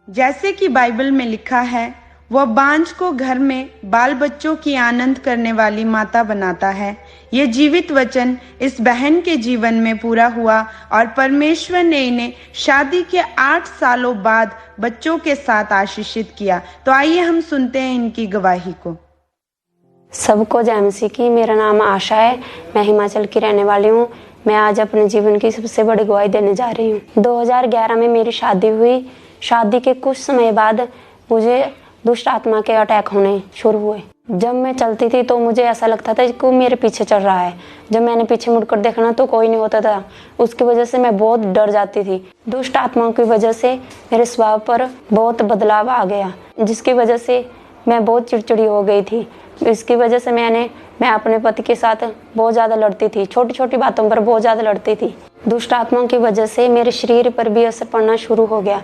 जैसे कि बाइबल में लिखा है, वह बांझ को घर में बाल बच्चों की आनंद करने वाली माता बनाता है। ये जीवित वचन इस बहन के जीवन में पूरा हुआ और परमेश्वर ने इन्हें शादी के 8 सालों बाद बच्चों के साथ आशीषित किया। तो आइए हम सुनते हैं इनकी गवाही को। सबको जय मसीह की। मेरा नाम आशा है, मैं हिमाचल की रहने वाली हूँ। मैं आज अपने जीवन की सबसे बड़ी गवाही देने जा रही हूँ। 2011 में मेरी शादी हुई। शादी के कुछ समय बाद मुझे दुष्ट आत्मा के अटैक होने शुरू हुए। जब मैं चलती थी तो मुझे ऐसा लगता था कि कोई मेरे पीछे चल रहा है। जब मैंने पीछे मुड़कर देखना तो कोई नहीं होता था। उसकी वजह से मैं बहुत डर जाती थी। दुष्ट आत्माओं की वजह से मेरे स्वभाव पर बहुत बदलाव आ गया, जिसकी वजह से मैं बहुत चिड़चिड़ी हो गई थी। इसकी वजह से मैं अपने पति के साथ बहुत ज़्यादा लड़ती थी। छोटी छोटी बातों पर बहुत ज़्यादा लड़ती थी। दुष्ट आत्माओं की वजह से मेरे शरीर पर भी असर पड़ना शुरू हो गया।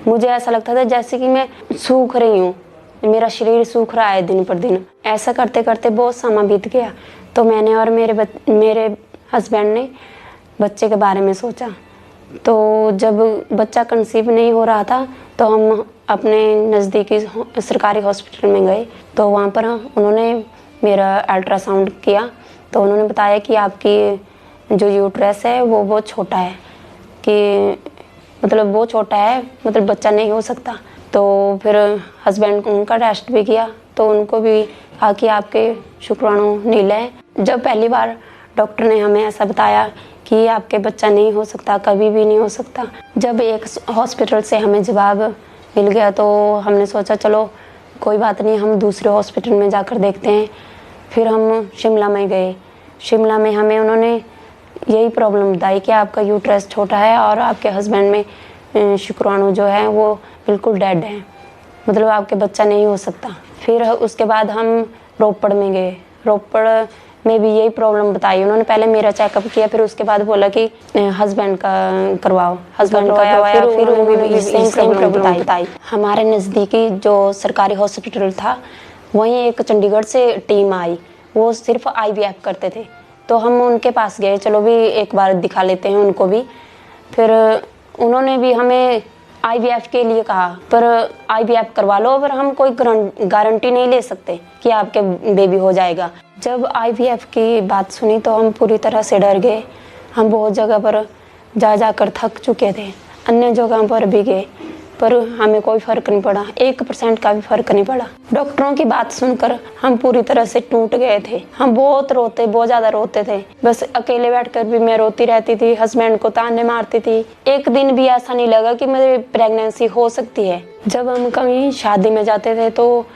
मुझे ऐसा लगता था जैसे कि मैं सूख रही हूँ, मेरा शरीर सूख रहा है दिन पर दिन। ऐसा करते करते बहुत समय बीत गया। तो मैंने और मेरे हस्बैंड ने बच्चे के बारे में सोचा। तो जब बच्चा कंसीव नहीं हो रहा था तो हम अपने नज़दीकी सरकारी हॉस्पिटल में गए। तो वहाँ पर उन्होंने मेरा अल्ट्रासाउंड किया। तो उन्होंने बताया कि आपकी जो यूट्रस है वो बहुत छोटा है, कि मतलब बहुत छोटा है, मतलब बच्चा नहीं हो सकता। तो फिर हस्बैंड को उनका टेस्ट भी किया तो उनको भी कहा कि आपके शुक्राणु नीले हैं। जब पहली बार डॉक्टर ने हमें ऐसा बताया कि आपके बच्चा नहीं हो सकता, कभी भी नहीं हो सकता, जब एक हॉस्पिटल से हमें जवाब मिल गया तो हमने सोचा चलो कोई बात नहीं, हम दूसरे हॉस्पिटल में जाकर देखते हैं। फिर हम शिमला में गए। शिमला में हमें उन्होंने यही प्रॉब्लम बताई कि आपका यूट्रस छोटा है और आपके हस्बैंड में शुक्राणु जो है वो बिल्कुल डेड है, मतलब आपके बच्चा नहीं हो सकता। फिर उसके बाद हम रोपड़ में गए। रोपड़ में भी यही प्रॉब्लम बताई। उन्होंने पहले मेरा चेकअप किया, फिर उसके बाद बोला कि हस्बैंड का करवाओ। हस्बैंड का करवाया, फिर उन्होंने भी सेम प्रॉब्लम बताई। हमारे नज़दीकी जो सरकारी हॉस्पिटल था वहीं एक चंडीगढ़ से टीम आई, वो सिर्फ IVF करते थे। तो हम उनके पास गए, चलो भी एक बार दिखा लेते हैं उनको भी। फिर उन्होंने भी हमें IVF के लिए कहा, पर IVF करवा लो, पर हम कोई गारंटी नहीं ले सकते कि आपके बेबी हो जाएगा। जब IVF की बात सुनी तो हम पूरी तरह से डर गए। हम बहुत जगह पर जाकर थक चुके थे, अन्य जगहों पर भी गए, पर हमें कोई फ़र्क नहीं पड़ा। 1% का भी फ़र्क नहीं पड़ा। डॉक्टरों की बात सुनकर हम पूरी तरह से टूट गए थे। हम बहुत ज़्यादा रोते थे। बस अकेले बैठकर भी मैं रोती रहती थी, हस्बैंड को ताने मारती थी। एक दिन भी ऐसा नहीं लगा कि मेरी प्रेगनेंसी हो सकती है। जब हम कहीं शादी में जाते थे तो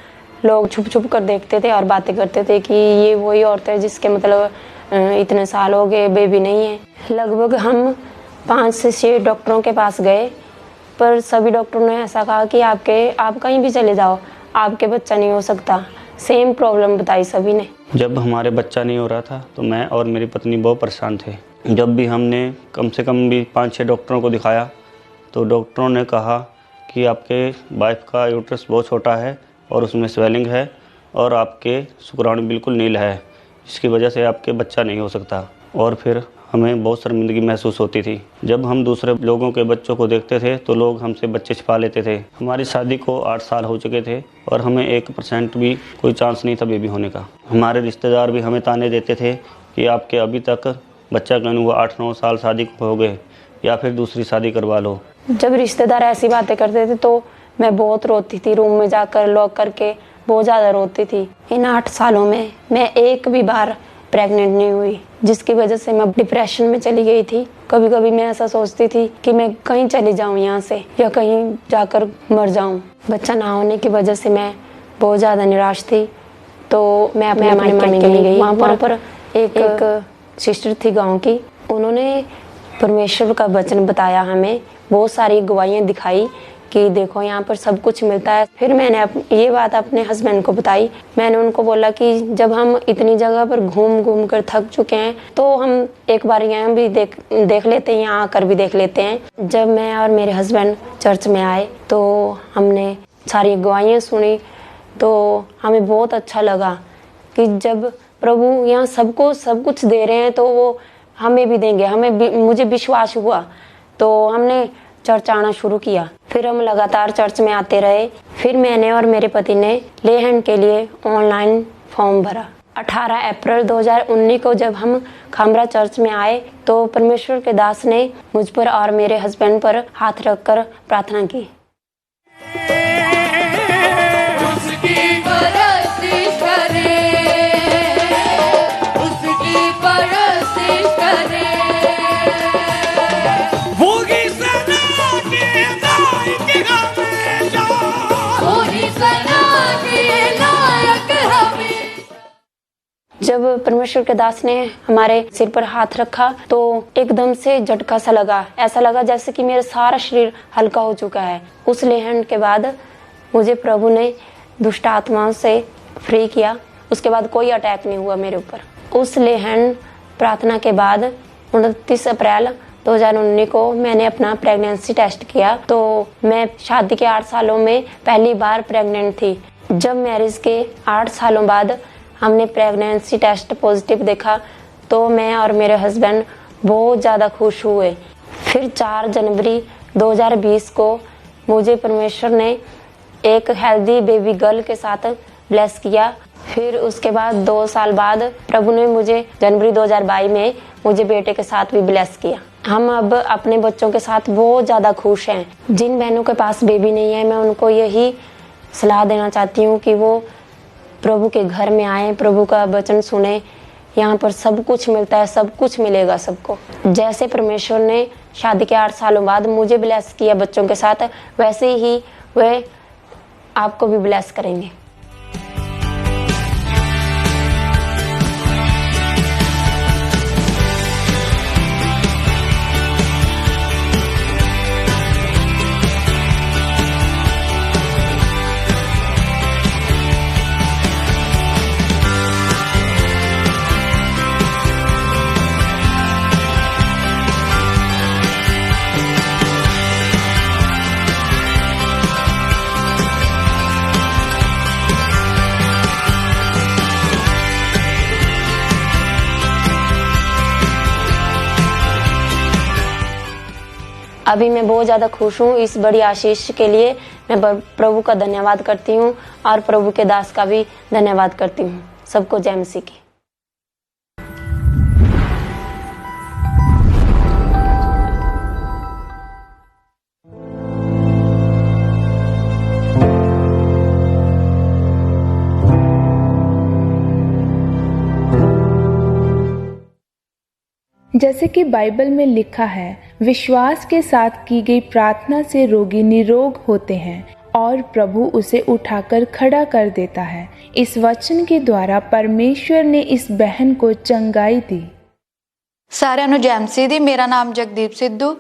लोग छुप छुप कर देखते थे और बातें करते थे कि ये वही औरत है जिसके मतलब इतने साल हो गए बेबी नहीं है। लगभग हम 5 से 6 डॉक्टरों के पास गए, पर सभी डॉक्टरों ने ऐसा कहा कि आप कहीं भी चले जाओ, आपके बच्चा नहीं हो सकता। सेम प्रॉब्लम बताई सभी ने। जब हमारे बच्चा नहीं हो रहा था तो मैं और मेरी पत्नी बहुत परेशान थे। जब भी हमने कम से कम भी 5-6 डॉक्टरों को दिखाया तो डॉक्टरों ने कहा कि आपके वाइफ का यूट्रस बहुत छोटा है और उसमें स्वेलिंग है और आपके शुक्राणु बिल्कुल नील है, जिसकी वजह से आपके बच्चा नहीं हो सकता। और फिर हमें बहुत शर्मिंदगी महसूस होती थी। जब हम दूसरे लोगों के बच्चों को देखते थे तो लोग हमसे बच्चे छिपा लेते थे। हमारी शादी को 8 साल हो चुके थे और हमें 1% भी कोई चांस नहीं था बेबी होने का। हमारे रिश्तेदार भी हमें ताने देते थे कि आपके अभी तक बच्चा क्यों नहीं हुआ, 8-9 साल शादी को हो गए, या फिर दूसरी शादी करवा लो। जब रिश्तेदार ऐसी बातें करते थे तो मैं बहुत रोती थी, रूम में जाकर लॉक करके बहुत ज़्यादा रोती थी। इन 8 सालों में मैं एक भी बार प्रेग्नेंट नहीं हुई, जिसकी वजह से मैं डिप्रेशन में चली गई थी। कभी कभी मैं ऐसा सोचती थी कि मैं कहीं चली जाऊं यहाँ से, या कहीं जाकर मर जाऊं। बच्चा ना होने की वजह से मैं बहुत ज़्यादा निराश थी। तो मैं अपने मायके में गई। वहाँ पर एक सिस्टर थी गाँव की, उन्होंने परमेश्वर का वचन बताया हमें, बहुत सारी गवाहियाँ दिखाई कि देखो यहाँ पर सब कुछ मिलता है। फिर मैंने ये बात अपने हस्बैंड को बताई। मैंने उनको बोला कि जब हम इतनी जगह पर घूम घूम कर थक चुके हैं तो हम एक बार यहाँ भी देख लेते हैं, यहाँ आकर भी देख लेते हैं। जब मैं और मेरे हस्बैंड चर्च में आए तो हमने सारी गवाहियाँ सुनी, तो हमें बहुत अच्छा लगा कि जब प्रभु यहाँ सबको सब कुछ दे रहे हैं तो वो हमें भी देंगे। मुझे विश्वास हुआ तो हमने चर्च आना शुरू किया। फिर हम लगातार चर्च में आते रहे। फिर मैंने और मेरे पति ने ले हैंड के लिए ऑनलाइन फॉर्म भरा। 18 अप्रैल 2019 को जब हम खामरा चर्च में आए तो परमेश्वर के दास ने मुझ पर और मेरे हस्बैंड पर हाथ रखकर प्रार्थना की। उसकी परस्तिश करे, उसकी परस्तिश करे। वही सना के लायक हमेशा, वही सना के लायक हमें। जब परमेश्वर के दास ने हमारे सिर पर हाथ रखा तो एकदम से झटका सा लगा। ऐसा लगा जैसे कि मेरा सारा शरीर हल्का हो चुका है। उस लेहन के बाद मुझे प्रभु ने दुष्ट आत्माओं से फ्री किया। उसके बाद कोई अटैक नहीं हुआ मेरे ऊपर। उस लेहन प्रार्थना के बाद 29 अप्रैल 2019 को मैंने अपना प्रेगनेंसी टेस्ट किया तो मैं शादी के 8 सालों में पहली बार प्रेग्नेंट थी। जब मैरिज के 8 सालों बाद हमने प्रेगनेंसी टेस्ट पॉजिटिव देखा तो मैं और मेरे हस्बैंड बहुत ज़्यादा खुश हुए। फिर 4 जनवरी 2020 को मुझे परमेश्वर ने एक हेल्दी बेबी गर्ल के साथ ब्लेस किया। फिर उसके बाद 2 साल बाद प्रभु ने मुझे जनवरी 2022 में मुझे बेटे के साथ भी ब्लेस किया। हम अब अपने बच्चों के साथ बहुत ज़्यादा खुश हैं। जिन बहनों के पास बेबी नहीं है मैं उनको यही सलाह देना चाहती हूँ कि वो प्रभु के घर में आए, प्रभु का वचन सुने। यहाँ पर सब कुछ मिलता है, सब कुछ मिलेगा सबको। जैसे परमेश्वर ने शादी के 8 सालों बाद मुझे ब्लेस किया बच्चों के साथ, वैसे ही वह आपको भी ब्लेस करेंगे। अभी मैं बहुत ज़्यादा खुश हूँ। इस बड़ी आशीष के लिए मैं प्रभु का धन्यवाद करती हूँ और प्रभु के दास का भी धन्यवाद करती हूँ। सबको जय मसीह की। जैसे कि बाइबल में लिखा है, विश्वास के साथ की गई प्रार्थना से रोगी निरोग होते हैं और प्रभु उसे उठाकर खड़ा कर देता है। इस वचन के द्वारा परमेश्वर ने इस बहन को चंगाई दी। सारिਆਂ ਨੂੰ ਜੈ ਮਸੀਹ ਦੀ। मेरा नाम जगदीप सिद्धू,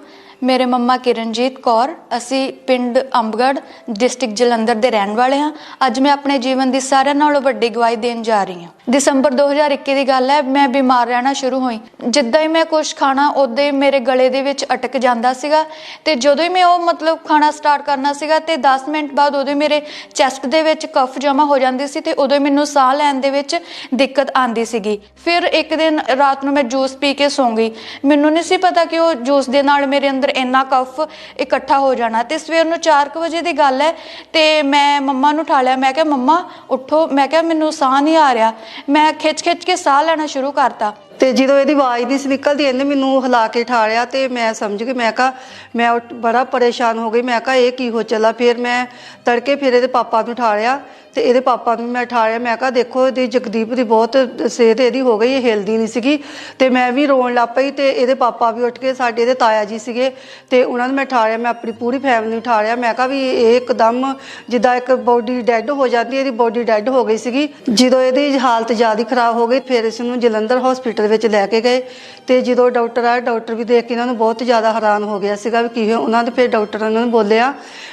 मेरे मम्मा किरणजीत कौर। ਅਸੀਂ ਪਿੰਡ ਅੰਬਗੜ੍ਹ ਡਿਸਟ੍ਰਿਕਟ ਜਲੰਧਰ ਦੇ ਰਹਿਣ ਵਾਲੇ ਹਾਂ। ਅੱਜ ਮੈਂ ਆਪਣੇ ਜੀਵਨ ਦੀ ਸਾਰਿਆਂ ਨਾਲੋਂ ਵੱਡੀ ਗਵਾਹੀ ਦੇਣ ਜਾ ਰਹੀ ਹਾਂ। ਦਸੰਬਰ 2021 ਦੀ ਗੱਲ ਹੈ। ਮੈਂ ਬਿਮਾਰ ਰਹਿਣਾ ਸ਼ੁਰੂ ਹੋਈ। ਜਿੱਦਾਂ ਹੀ ਮੈਂ ਕੁਝ ਖਾਣਾ ਉਦੋਂ ਹੀ ਮੇਰੇ ਗਲੇ ਦੇ ਵਿੱਚ ਅਟਕ ਜਾਂਦਾ ਸੀਗਾ ਤੇ ਜਦੋਂ ਹੀ ਮੈਂ ਉਹ ਮਤਲਬ ਖਾਣਾ ਸਟਾਰਟ ਕਰਨਾ ਸੀਗਾ ਤੇ 10 ਮਿੰਟ ਬਾਅਦ ਉਦੋਂ ਮੇਰੇ ਚੈਸਟ ਦੇ ਵਿੱਚ ਕਫ ਜਮਾ ਹੋ ਜਾਂਦੀ ਸੀ ਤੇ ਉਦੋਂ ਮੈਨੂੰ ਸਾਹ ਲੈਣ ਦੇ ਵਿੱਚ ਦਿੱਕਤ ਆਉਂਦੀ ਸੀਗੀ। ਫਿਰ ਇੱਕ ਦਿਨ ਰਾਤ ਨੂੰ ਮੈਂ ਜੂਸ ਪੀ ਕੇ ਸੌਂ ਗਈ। ਮੈਨੂੰ ਨਹੀਂ ਸੀ ਪਤਾ ਕਿ ਉਹ ਜੂਸ ਦੇ ਨਾਲ ਮੇਰੇ ਅੰਦਰ ਇੰਨਾ ਕਫ ਇਕੱਠਾ ਹੋ ਜਾਣਾ। ਤੇ ਸਵੇਰ ਨੂੰ 4 ਵਜੇ ਦੀ ਗੱਲ ਹੈ ਤੇ ਮੈਂ ਮੰਮਾ ਨੂੰ ਉਠਾ ਲਿਆ। ਮੈਂ ਕਿਹਾ ਮੰਮਾ ਉੱਠੋ, ਮੈਂ ਕਿਹਾ ਮੈਨੂੰ ਸਾਹ ਨਹੀਂ ਆ ਰਿਹਾ। ਮੈਂ ਖਿੱਚ ਕੇ ਸਾਹ ਲੈਣਾ ਸ਼ੁਰੂ ਕਰਤਾ ਤੇ ਜਦੋਂ ਇਹਦੀ ਆਵਾਜ਼ ਨਹੀਂ ਸੀ ਨਿਕਲਦੀ ਇਹਨੇ ਮੈਨੂੰ ਹਿਲਾ ਕੇ ਠਾਲਿਆ ਤੇ ਮੈਂ ਸਮਝ ਗਈ। ਮੈਂ ਕਿਹਾ ਮੈਂ ਬੜਾ ਪਰੇਸ਼ਾਨ ਹੋ ਗਈ। ਮੈਂ ਕਿਹਾ ਇਹ ਕੀ ਹੋ ਚੱਲਾ। ਫਿਰ ਮੈਂ ਤੜਕੇ ਫਿਰ ਇਹਦੇ ਪਾਪਾ ਨੂੰ ਠਾਲਿਆ ਤੇ ਇਹਦੇ ਪਾਪਾ ਨੂੰ ਮੈਂ ਠਾਲਿਆ। ਮੈਂ ਕਿਹਾ ਦੇਖੋ ਇਹਦੀ ਜਗਦੀਪ ਦੀ ਬਹੁਤ ਸਿਹਤ ਇਹਦੀ ਹੋ ਗਈ, ਇਹ ਹਿਲਦੀ ਨਹੀਂ ਸੀਗੀ ਤੇ ਮੈਂ ਵੀ ਰੋਣ ਲੱਗ ਪਈ ਤੇ ਇਹਦੇ ਪਾਪਾ ਵੀ ਉੱਠ ਕੇ, ਸਾਡੇ ਇਹਦੇ ਤਾਇਆ ਜੀ ਸੀਗੇ ਤੇ ਉਹਨਾਂ ਨੂੰ ਮੈਂ ਠਾਲਿਆ। ਮੈਂ ਆਪਣੀ ਪੂਰੀ ਫੈਮਿਲੀ ਨੂੰ ਠਾਲਿਆ। ਮੈਂ ਕਿਹਾ ਵੀ ਇਹ ਇੱਕਦਮ ਜਿੱਦਾਂ ਇੱਕ ਬੋਡੀ ਡੈੱਡ ਹੋ ਜਾਂਦੀ, ਇਹਦੀ ਬੋਡੀ ਡੈੱਡ ਹੋ ਗਈ ਸੀਗੀ। ਜਦੋਂ ਇਹਦੀ ਹਾਲਤ ਜ਼ਿਆਦਾ ਖਰਾਬ ਹੋ ਗਈ ਫਿਰ ਇਸ ਨੂੰ ਜਲੰਧਰ ਹਸਪੀਟਲ ਵਿੱਚ ਲੈ ਕੇ ਗਏ ਤੇ ਜਦੋਂ ਡਾਕਟਰ ਆਇਆ, ਡਾਕਟਰ ਵੀ ਦੇਖ ਕੇ ਇਹਨਾਂ ਨੂੰ ਬਹੁਤ ਜ਼ਿਆਦਾ ਹੈਰਾਨ ਹੋ ਗਿਆ ਸੀਗਾ ਵੀ ਕੀ ਉਹਨਾਂ ਨੇ। ਫਿਰ ਡਾਕਟਰ ਉਹਨਾਂ ਨੂੰ ਬੋਲਿਆ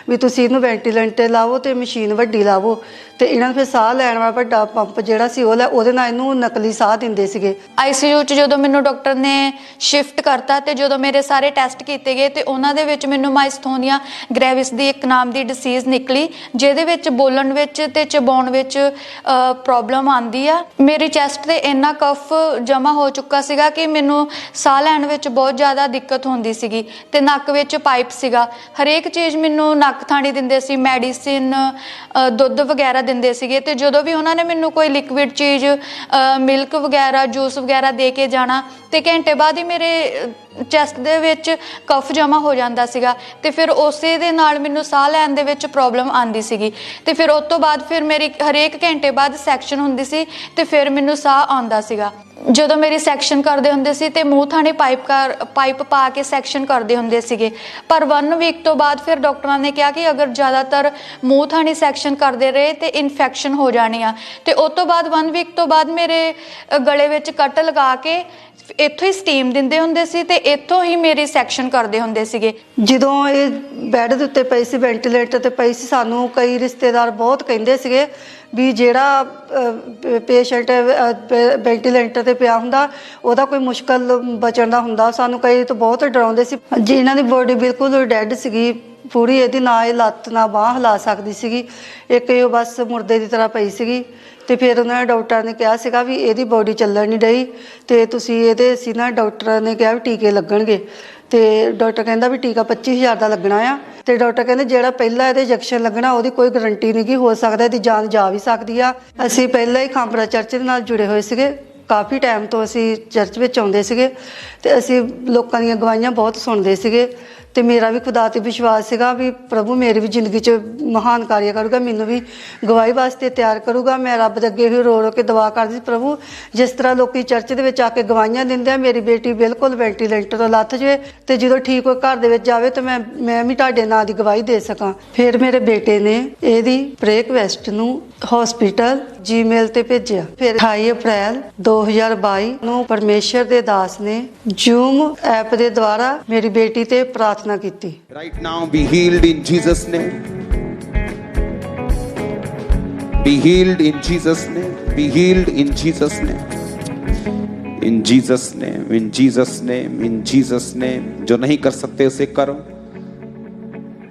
ਵੀ ਤੁਸੀਂ ਇਹਨੂੰ ਵੈਂਟੀਲੇਟਰ ਲਾਵੋ ਤੇ ਮਸ਼ੀਨ ਵੱਡੀ ਲਾਵੋ ਤੇ ਇਹਨਾਂ ਨੂੰ ਫਿਰ ਸਾਹ ਲੈਣ ਵਾਲਾ ਵੱਡਾ ਪੰਪ ਜਿਹੜਾ ਸੀ ਉਹ ਉਹਦੇ ਨਾਲ ਇਹਨੂੰ ਨਕਲੀ ਸਾਹ ਦਿੰਦੇ ਸੀਗੇ। ਆਈਸੀਯੂ 'ਚ ਜਦੋਂ ਮੈਨੂੰ ਡਾਕਟਰ ਨੇ ਸ਼ਿਫਟ ਕਰਤਾ ਤੇ ਜਦੋਂ ਮੇਰੇ ਸਾਰੇ ਟੈਸਟ ਕੀਤੇ ਗਏ ਤੇ ਉਹਨਾਂ ਦੇ ਵਿੱਚ ਮੈਨੂੰ ਮਾਈਸਥੋਨੀਆ ਗ੍ਰੈਵਿਸ ਦੀ ਇੱਕ ਨਾਮ ਦੀ ਡਿਸੀਜ਼ ਨਿਕਲੀ ਜਿਹਦੇ ਵਿੱਚ ਬੋਲਣ ਵਿੱਚ ਤੇ ਚਬਾਉਣ ਵਿੱਚ ਪ੍ਰੋਬਲਮ ਆਉਂਦੀ ਆ। ਮੇਰੀ ਚੈਸਟ ਤੇ ਇੰਨਾ ਕਫ ਜਮਾ ਹੋ ਹੋ ਚੁੱਕਾ ਸੀਗਾ ਕਿ ਮੈਨੂੰ ਸਾਹ ਲੈਣ ਵਿੱਚ ਬਹੁਤ ਜ਼ਿਆਦਾ ਦਿੱਕਤ ਹੁੰਦੀ ਸੀਗੀ ਤੇ ਨੱਕ ਵਿੱਚ ਪਾਈਪ ਸੀਗਾ। ਹਰੇਕ ਚੀਜ਼ ਮੈਨੂੰ ਨੱਕ ਥਾਣੀ ਦਿੰਦੇ ਸੀ, ਮੈਡੀਸਿਨ, ਦੁੱਧ ਵਗੈਰਾ ਦਿੰਦੇ ਸੀਗੇ। ਤੇ ਜਦੋਂ ਵੀ ਉਹਨਾਂ ਨੇ ਮੈਨੂੰ ਕੋਈ ਲਿਕਵਿਡ ਚੀਜ਼, ਮਿਲਕ ਵਗੈਰਾ, ਜੂਸ ਵਗੈਰਾ ਦੇ ਕੇ ਜਾਣਾ ਤੇ ਘੰਟੇ ਬਾਅਦ ਹੀ ਮੇਰੇ ਚੈਸਟ ਦੇ ਵਿੱਚ ਕਫ ਜਮਾ ਹੋ ਜਾਂਦਾ ਸੀਗਾ ਤੇ ਫਿਰ ਉਸੇ ਦੇ ਨਾਲ ਮੈਨੂੰ ਸਾਹ ਲੈਣ ਦੇ ਵਿੱਚ ਪ੍ਰੋਬਲਮ ਆਉਂਦੀ ਸੀਗੀ। ਤੇ ਫਿਰ ਉਸ ਤੋਂ ਬਾਅਦ ਫਿਰ ਮੇਰੀ ਹਰੇਕ ਘੰਟੇ ਬਾਅਦ ਸੈਕਸ਼ਨ ਹੁੰਦੀ ਸੀ ਤੇ ਫਿਰ ਮੈਨੂੰ ਸਾਹ ਆਉਂਦਾ ਸੀਗਾ। ਜਦੋਂ ਮੇਰੀ ਸੈਕਸ਼ਨ ਕਰਦੇ ਹੁੰਦੇ ਸੀ ਤੇ ਮੂੰਹ ਥਾਣੀ ਪਾਈਪ ਪਾ ਕੇ ਸੈਕਸ਼ਨ ਕਰਦੇ ਹੁੰਦੇ ਸੀਗੇ। ਪਰ 1 ਵੀਕ ਤੋਂ ਬਾਅਦ ਫਿਰ ਡਾਕਟਰਾਂ ਨੇ ਕਿਹਾ ਕਿ ਅਗਰ ਜ਼ਿਆਦਾਤਰ ਮੂੰਹ ਥਾਣੀ ਸੈਕਸ਼ਨ ਕਰਦੇ ਰਹੇ ਤੇ ਇਨਫੈਕਸ਼ਨ ਹੋ ਜਾਣੀ ਆ। ਤੇ ਉਸ ਤੋਂ ਬਾਅਦ 1 ਵੀਕ ਤੋਂ ਬਾਅਦ ਮੇਰੇ ਗਲੇ ਵਿੱਚ ਕੱਟ ਲਗਾ ਕੇ ਇੱਥੋਂ ਹੀ ਸਟੀਮ ਦਿੰਦੇ ਹੁੰਦੇ ਸੀ ਤੇ ਇੱਥੋਂ ਹੀ ਮੇਰੀ ਸੈਕਸ਼ਨ ਕਰਦੇ ਹੁੰਦੇ ਸੀਗੇ। ਜਦੋਂ ਇਹ ਬੈੱਡ ਦੇ ਉੱਤੇ ਪਈ ਸੀ, ਵੈਂਟੀਲੇਟਰ ਤੇ ਪਈ ਸੀ, ਸਾਨੂੰ ਕਈ ਰਿਸ਼ਤੇਦਾਰ ਬਹੁਤ ਕਹਿੰਦੇ ਸੀਗੇ ਵੀ ਜਿਹੜਾ ਪੇਸ਼ੈਂਟ ਵੈਂਟੀਲੇਟਰ ਤੇ ਪਿਆ ਹੁੰਦਾ ਉਹਦਾ ਕੋਈ ਮੁਸ਼ਕਲ ਬਚਣ ਦਾ ਹੁੰਦਾ। ਸਾਨੂੰ ਕਈ ਤੋਂ ਬਹੁਤ ਡਰਾਉਂਦੇ ਸੀ। ਜੀ ਇਹਨਾਂ ਦੀ ਬੋਡੀ ਬਿਲਕੁਲ ਡੈਡ ਸੀਗੀ ਪੂਰੀ, ਇਹਦੀ ਨਾ ਇਹ ਲੱਤ ਨਾ ਬਾਂਹ ਹਿਲਾ ਸਕਦੀ ਸੀਗੀ, ਇੱਕ ਇਹ ਬਸ ਮੁਰਦੇ ਦੀ ਤਰ੍ਹਾਂ ਪਈ ਸੀਗੀ। ਤੇ ਫਿਰ ਉਹਨਾਂ ਨੇ ਡਾਕਟਰ ਨੇ ਕਿਹਾ ਸੀਗਾ ਵੀ ਇਹਦੀ ਬੋਡੀ ਚੱਲਣ ਨਹੀਂ ਡਈ ਤੇ ਤੁਸੀਂ ਇਹਦੇ ਸੀ ਨਾ, ਡਾਕਟਰ ਨੇ ਕਿਹਾ ਵੀ ਟੀਕੇ ਲੱਗਣਗੇ। ਤੇ ਡਾਕਟਰ ਕਹਿੰਦਾ ਵੀ ਟੀਕਾ 25,000 ਦਾ ਲੱਗਣਾ ਆ। ਤੇ ਡਾਕਟਰ ਕਹਿੰਦੇ ਜਿਹੜਾ ਪਹਿਲਾਂ ਇਹਦੇ ਇੰਜੈਕਸ਼ਨ ਲੱਗਣਾ ਉਹਦੀ ਕੋਈ ਗਰੰਟੀ ਨਹੀਂ ਕਿ ਹੋ ਸਕਦਾ ਇਹਦੀ ਜਾਨ ਜਾ ਵੀ ਸਕਦੀ ਆ। ਅਸੀਂ ਪਹਿਲਾਂ ਹੀ ਖਾਂਪਰਾ ਚਰਚ ਦੇ ਨਾਲ ਜੁੜੇ ਹੋਏ ਸੀਗੇ, ਕਾਫੀ ਟਾਈਮ ਤੋਂ ਅਸੀਂ ਚਰਚ ਵਿੱਚ ਆਉਂਦੇ ਸੀਗੇ ਤੇ ਅਸੀਂ ਲੋਕਾਂ ਦੀਆਂ ਗਵਾਹੀਆਂ ਬਹੁਤ ਸੁਣਦੇ ਸੀਗੇ। ਤੇ ਮੇਰਾ ਵੀ ਖੁਦਾ ਤੇ ਵਿਸ਼ਵਾਸ ਸੀਗਾ ਵੀ ਪ੍ਰਭੂ ਮੇਰੀ ਵੀ ਜ਼ਿੰਦਗੀ 'ਚ ਮਹਾਨ ਕਾਰਿਆ ਕਰੂਗਾ, ਮੈਨੂੰ ਵੀ ਗਵਾਹੀ ਵਾਸਤੇ ਤਿਆਰ ਕਰੂਗਾ। ਮੈਂ ਰੱਬ ਦੇ ਅੱਗੇ ਹੀ ਰੋ ਰੋ ਕੇ ਦੁਆ ਕਰਦੀ ਸੀ, ਪ੍ਰਭੂ ਜਿਸ ਤਰ੍ਹਾਂ ਲੋਕੀ ਚਰਚ ਦੇ ਵਿੱਚ ਆ ਕੇ ਗਵਾਹੀਆਂ ਦਿੰਦੇ ਆ, ਮੇਰੀ ਬੇਟੀ ਬਿਲਕੁਲ ਵੈਂਟੀਲੇਟਰ ਤੋਂ ਲੱਥ ਜਾਵੇ ਤੇ ਜਦੋਂ ਠੀਕ ਹੋ ਘਰ ਦੇ ਵਿੱਚ ਜਾਵੇ ਤਾਂ ਮੈਂ ਵੀ ਤੁਹਾਡੇ ਨਾਂ ਦੀ ਗਵਾਹੀ ਦੇ ਸਕਾਂ। ਫਿਰ ਮੇਰੇ ਬੇਟੇ ਨੇ ਇਹਦੀ ਪ੍ਰੇ ਰਿਕੁਐਸਟ ਨੂੰ ਹਸਪੀਟਲ ਜੀਮੇਲ ਤੇ ਭੇਜਿਆ। ਫਿਰ 28 ਅਪ੍ਰੈਲ 2022 ਨੂੰ ਪਰਮੇਸ਼ਰ ਦੇ ਦਾਸ ਨੇ ਜ਼ੂਮ ਐਪ ਦੇ ਦੁਆਰਾ ਮੇਰੀ ਬੇਟੀ ਤੇ ਪ੍ਰਾਰਥਨਾ ਕੀਤੀ। Right now be healed in Jesus name. Be healed in Jesus name. Be healed in Jesus name. In Jesus name. In Jesus name. In Jesus name. जो नहीं कर सकते उसे करो।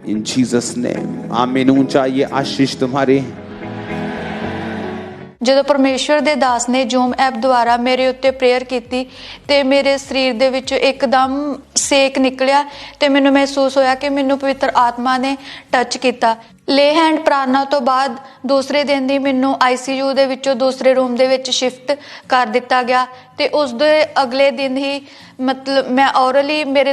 In Jesus name. आमीन। ऊंचा ये आशीष तुम्हारे। ਜਦੋਂ ਪਰਮੇਸ਼ਵਰ ਦੇ ਦਾਸ ਨੇ ਜ਼ੂਮ ਐਪ ਦੁਆਰਾ ਮੇਰੇ ਉੱਤੇ ਪ੍ਰੇਅਰ ਕੀਤੀ ਤੇ ਮੇਰੇ ਸਰੀਰ ਦੇ ਵਿੱਚੋਂ ਇੱਕਦਮ ਸੇਕ ਨਿਕਲਿਆ ਤੇ ਮੈਨੂੰ ਮਹਿਸੂਸ ਹੋਇਆ ਕਿ ਮੈਨੂੰ ਪਵਿੱਤਰ ਆਤਮਾ ਨੇ ਟੱਚ ਕੀਤਾ। ਲੇ ਹੈਂਡ ਪ੍ਰਾਰਥਨਾ ਤੋਂ ਬਾਅਦ ਦੂਸਰੇ ਦਿਨ ਹੀ ਮੈਨੂੰ ICU ਦੇ ਵਿੱਚੋਂ ਦੂਸਰੇ ਰੂਮ ਦੇ ਵਿੱਚ ਸ਼ਿਫਟ ਕਰ ਦਿੱਤਾ ਗਿਆ ਤੇ ਉਸ ਦੇ ਅਗਲੇ ਦਿਨ ਹੀ ਮਤਲਬ ਮੈਂ ਔਰਲੀ ਮੇਰੇ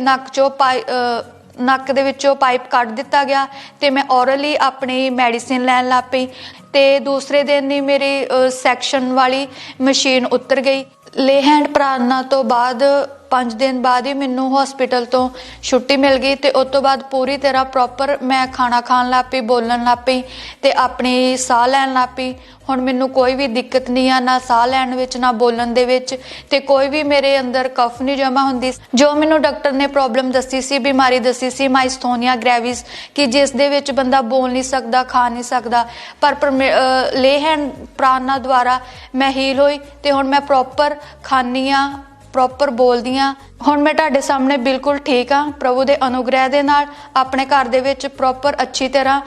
ਨੱਕ ਦੇ ਵਿੱਚੋਂ ਪਾਈਪ ਕੱਢ ਦਿੱਤਾ ਗਿਆ ਤੇ ਮੈਂ ਔਰਲੀ ਆਪਣੀ ਮੈਡੀਸਿਨ ਲੈਣ ਲੱਗ ਪਈ ਤੇ ਦੂਸਰੇ ਦਿਨ ਹੀ ਮੇਰੀ ਸੈਕਸ਼ਨ ਵਾਲੀ ਮਸ਼ੀਨ ਉਤਰ ਗਈ। ਲੇ ਹੈਂਡ ਪ੍ਰਾਰਥਨਾ ਤੋਂ ਬਾਅਦ 5 ਦਿਨ ਬਾਅਦ ਹੀ ਮੈਨੂੰ ਹਸਪੀਟਲ ਤੋਂ ਛੁੱਟੀ ਮਿਲ ਗਈ ਤੇ ਉਸ ਤੋਂ ਬਾਅਦ ਪੂਰੀ ਤਰ੍ਹਾਂ ਪ੍ਰੋਪਰ ਮੈਂ ਖਾਣਾ ਖਾਣ ਲੱਗ ਪਈ, ਬੋਲਣ ਲੱਗ ਪਈ ਤੇ ਆਪਣੀ ਸਾਹ ਲੈਣ ਲੱਗ ਪਈ। ਹੁਣ ਮੈਨੂੰ ਕੋਈ ਵੀ ਦਿੱਕਤ ਨਹੀਂ ਆ, ਨਾ ਸਾਹ ਲੈਣ ਵਿੱਚ ਨਾ ਬੋਲਣ ਦੇ ਵਿੱਚ ਤੇ ਕੋਈ ਵੀ ਮੇਰੇ ਅੰਦਰ ਕਫ ਨਹੀਂ ਜਮਾ ਹੁੰਦੀ। ਜੋ ਮੈਨੂੰ ਡਾਕਟਰ ਨੇ ਪ੍ਰੋਬਲਮ ਦੱਸੀ ਸੀ, ਬਿਮਾਰੀ ਦੱਸੀ ਸੀ ਮਾਈਸਥੋਨੀਆ ਗ੍ਰੈਵਿਸ, ਕਿ ਜਿਸ ਦੇ ਵਿੱਚ ਬੰਦਾ ਬੋਲ ਨਹੀਂ ਸਕਦਾ, ਖਾ ਨਹੀਂ ਸਕਦਾ, ਪਰ ਲੇ ਹੈਂਡ ਪ੍ਰਾਰਥਨਾ ਦੁਆਰਾ ਮੈਂ ਹੀਲ ਹੋਈ ਤੇ ਹੁਣ ਮੈਂ ਪ੍ਰੋਪਰ ਖਾਂਦੀ ਆ, ਪ੍ਰੋਪਰ ਬੋਲਦੀ ਆ। ਹੁਣ ਮੈਂ ਤੁਹਾਡੇ ਸਾਹਮਣੇ ਬਿਲਕੁਲ ਠੀਕ ਆ ਪ੍ਰਭੂ ਦੇ ਅਨੁਗ੍ਰਹਿ ਦੇ ਨਾਲ, ਆਪਣੇ ਘਰ ਦੇ ਵਿੱਚ ਪ੍ਰੋਪਰ ਅੱਛੀ ਤਰ੍ਹਾਂ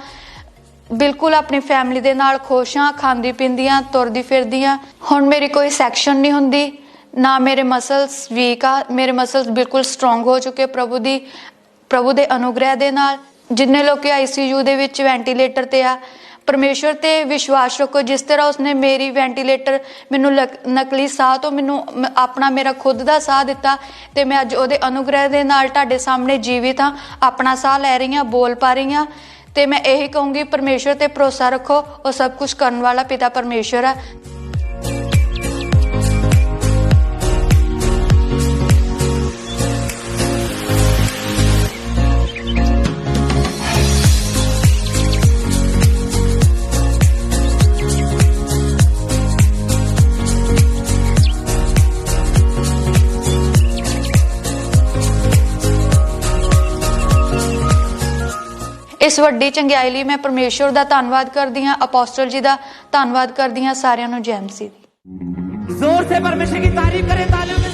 ਬਿਲਕੁਲ ਆਪਣੀ ਫੈਮਿਲੀ ਦੇ ਨਾਲ ਖੁਸ਼ ਹਾਂ, ਖਾਂਦੀ ਪੀਂਦੀ ਹਾਂ, ਤੁਰਦੀ ਫਿਰਦੀ ਹਾਂ। ਹੁਣ ਮੇਰੀ ਕੋਈ ਸੈਕਸ਼ਨ ਨਹੀਂ ਹੁੰਦੀ, ਨਾ ਮੇਰੇ ਮਸਲਸ ਵੀਕ ਆ, ਮੇਰੇ ਮਸਲਸ ਬਿਲਕੁਲ ਸਟਰੋਂਗ ਹੋ ਚੁੱਕੇ ਪ੍ਰਭੂ ਦੇ ਅਨੁਗ੍ਰਹਿ ਦੇ ਨਾਲ। ਜਿੰਨੇ ਲੋਕ ICU ਦੇ ਵਿੱਚ ਵੈਂਟੀਲੇਟਰ ਤੇ ਆ, ਪਰਮੇਸ਼ਵਰ ਤੇ ਵਿਸ਼ਵਾਸ ਰੱਖੋ। ਜਿਸ ਤਰ੍ਹਾਂ ਉਸਨੇ ਮੇਰੀ ਵੈਂਟੀਲੇਟਰ ਮੈਨੂੰ ਨਕਲੀ ਸਾਹ ਤੋਂ ਮੈਨੂੰ ਆਪਣਾ ਮੇਰਾ ਖੁਦ ਦਾ ਸਾਹ ਦਿੱਤਾ ਤੇ ਮੈਂ ਅੱਜ ਉਹਦੇ ਅਨੁਗ੍ਰਹਿ ਦੇ ਨਾਲ ਤੁਹਾਡੇ ਸਾਹਮਣੇ ਜੀਵਿਤ ਹਾਂ, ਆਪਣਾ ਸਾਹ ਲੈ ਰਹੀ ਹਾਂ, ਬੋਲ ਪਾ ਰਹੀ ਹਾਂ। ਤੇ ਮੈਂ ਇਹੀ ਕਹੂੰਗੀ ਪਰਮੇਸ਼ਵਰ ਤੇ ਭਰੋਸਾ ਰੱਖੋ, ਉਹ ਸਭ ਕੁਝ ਕਰਨ ਵਾਲਾ ਪਿਤਾ ਪਰਮੇਸ਼ਵਰ ਹੈ। ਇਸ ਵੱਡੀ ਚੰਗਿਆਈ ਲਈ ਮੈਂ ਪਰਮੇਸ਼ਵਰ ਦਾ ਧੰਨਵਾਦ ਕਰਦੀ ਹਾਂ, ਅਪੋਸਟਲ ਜੀ ਦਾ ਧੰਨਵਾਦ ਕਰਦੀ ਹਾਂ। ਸਾਰਿਆਂ ਨੂੰ ਜੈ ਮਸੀਹ। जोर से परमेश्वर की तारीफ करें, तालियों में